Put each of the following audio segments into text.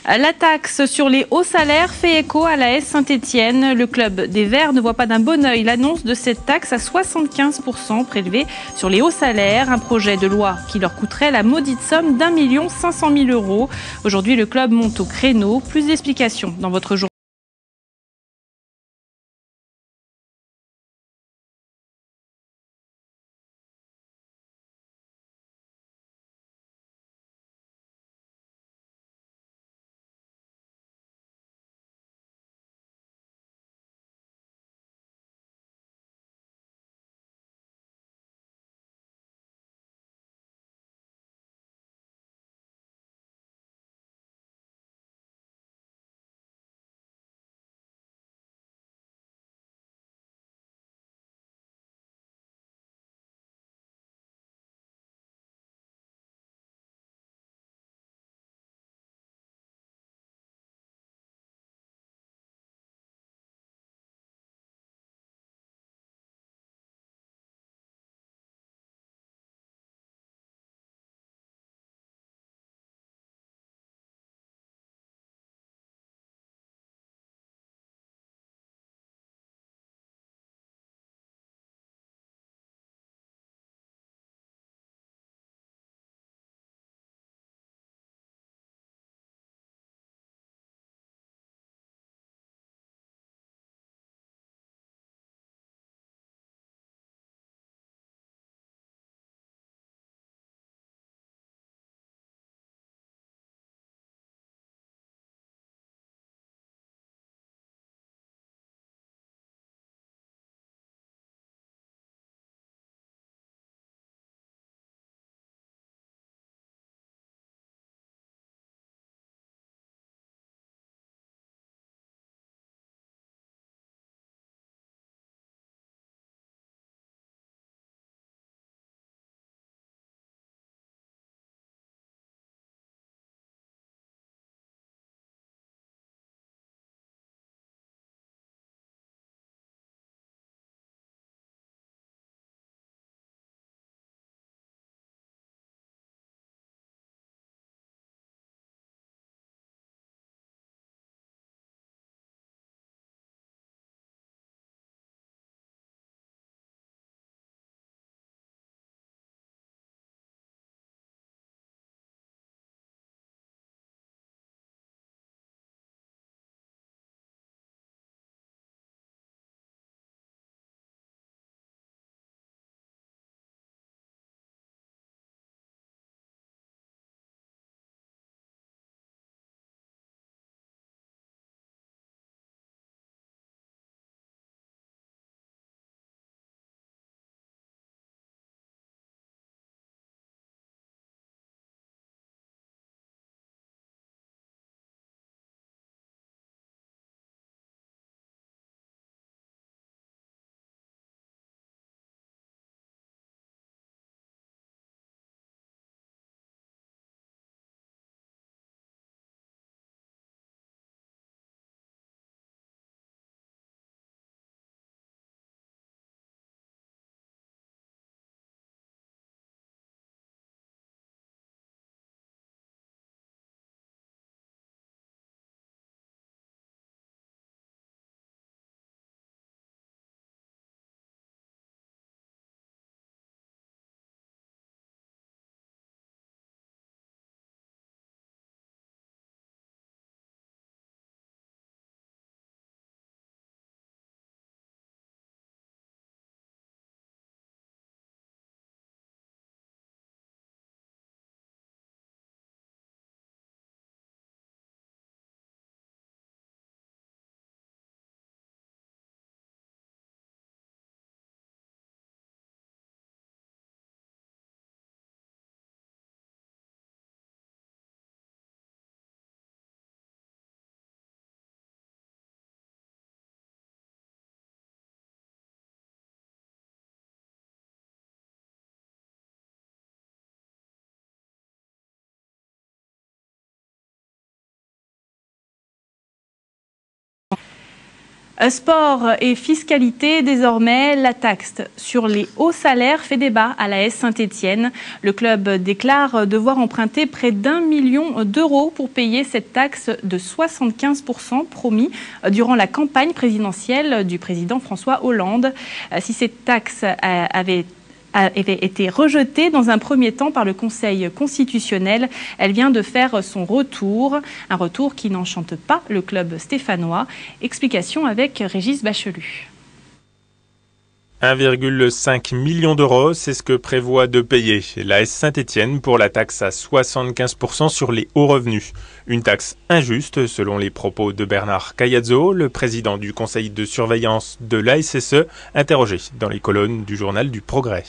La taxe sur les hauts salaires fait écho à la S Saint-Étienne. Le club des Verts ne voit pas d'un bon œil l'annonce de cette taxe à 75% prélevée sur les hauts salaires. Un projet de loi qui leur coûterait la maudite somme d'1 500 000 €. Aujourd'hui, le club monte au créneau. Plus d'explications dans votre journal. Sport et fiscalité, désormais, la taxe sur les hauts salaires fait débat à la S Saint-Étienne. Le club déclare devoir emprunter près d'1 million d'euros pour payer cette taxe de 75% promis durant la campagne présidentielle du président François Hollande. Si cette taxe avait été rejetée dans un premier temps par le Conseil constitutionnel. Elle vient de faire son retour, un retour qui n'enchante pas le club stéphanois. Explication avec Régis Bachelu. 1,5 million d'euros, c'est ce que prévoit de payer la S Saint-Étienne pour la taxe à 75% sur les hauts revenus. Une taxe injuste, selon les propos de Bernard Caiazzo, le président du conseil de surveillance de l'ASSE, interrogé dans les colonnes du journal du Progrès.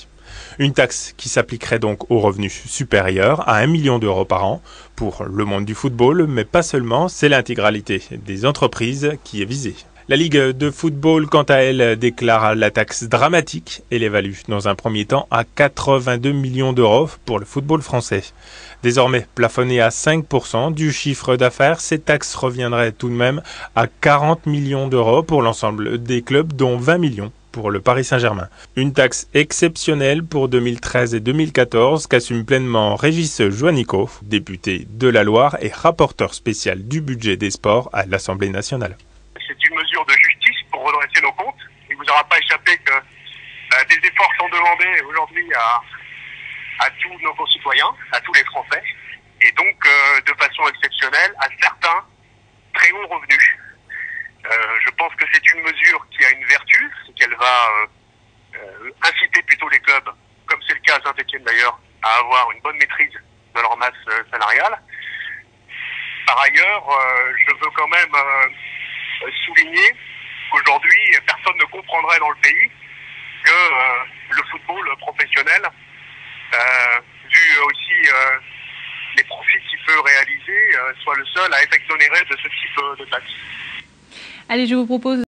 Une taxe qui s'appliquerait donc aux revenus supérieurs à 1 million d'euros par an pour le monde du football, mais pas seulement, c'est l'intégralité des entreprises qui est visée. La Ligue de football, quant à elle, déclare la taxe dramatique et l'évalue dans un premier temps à 82 millions d'euros pour le football français. Désormais plafonnée à 5% du chiffre d'affaires, cette taxe reviendrait tout de même à 40 millions d'euros pour l'ensemble des clubs, dont 20 millions pour le Paris Saint-Germain. Une taxe exceptionnelle pour 2013 et 2014 qu'assume pleinement Régis Juanico, député de la Loire et rapporteur spécial du budget des sports à l'Assemblée nationale. C'est une mesure de justice pour redresser nos comptes. Il ne vous aura pas échappé que des efforts sont demandés aujourd'hui à tous nos concitoyens, à tous les Français, et donc de façon exceptionnelle à certains très hauts revenus. Je pense que c'est une mesure qui a une vertu, c'est qu'elle va inciter plutôt les clubs, comme c'est le cas à Saint-Étienne d'ailleurs, à avoir une bonne maîtrise de leur masse salariale. Par ailleurs, je veux quand même souligner qu'aujourd'hui, personne ne comprendrait dans le pays que le football professionnel, vu aussi les profits qu'il peut réaliser, soit le seul à être exonéré de ce type de taxes. Allez, je vous propose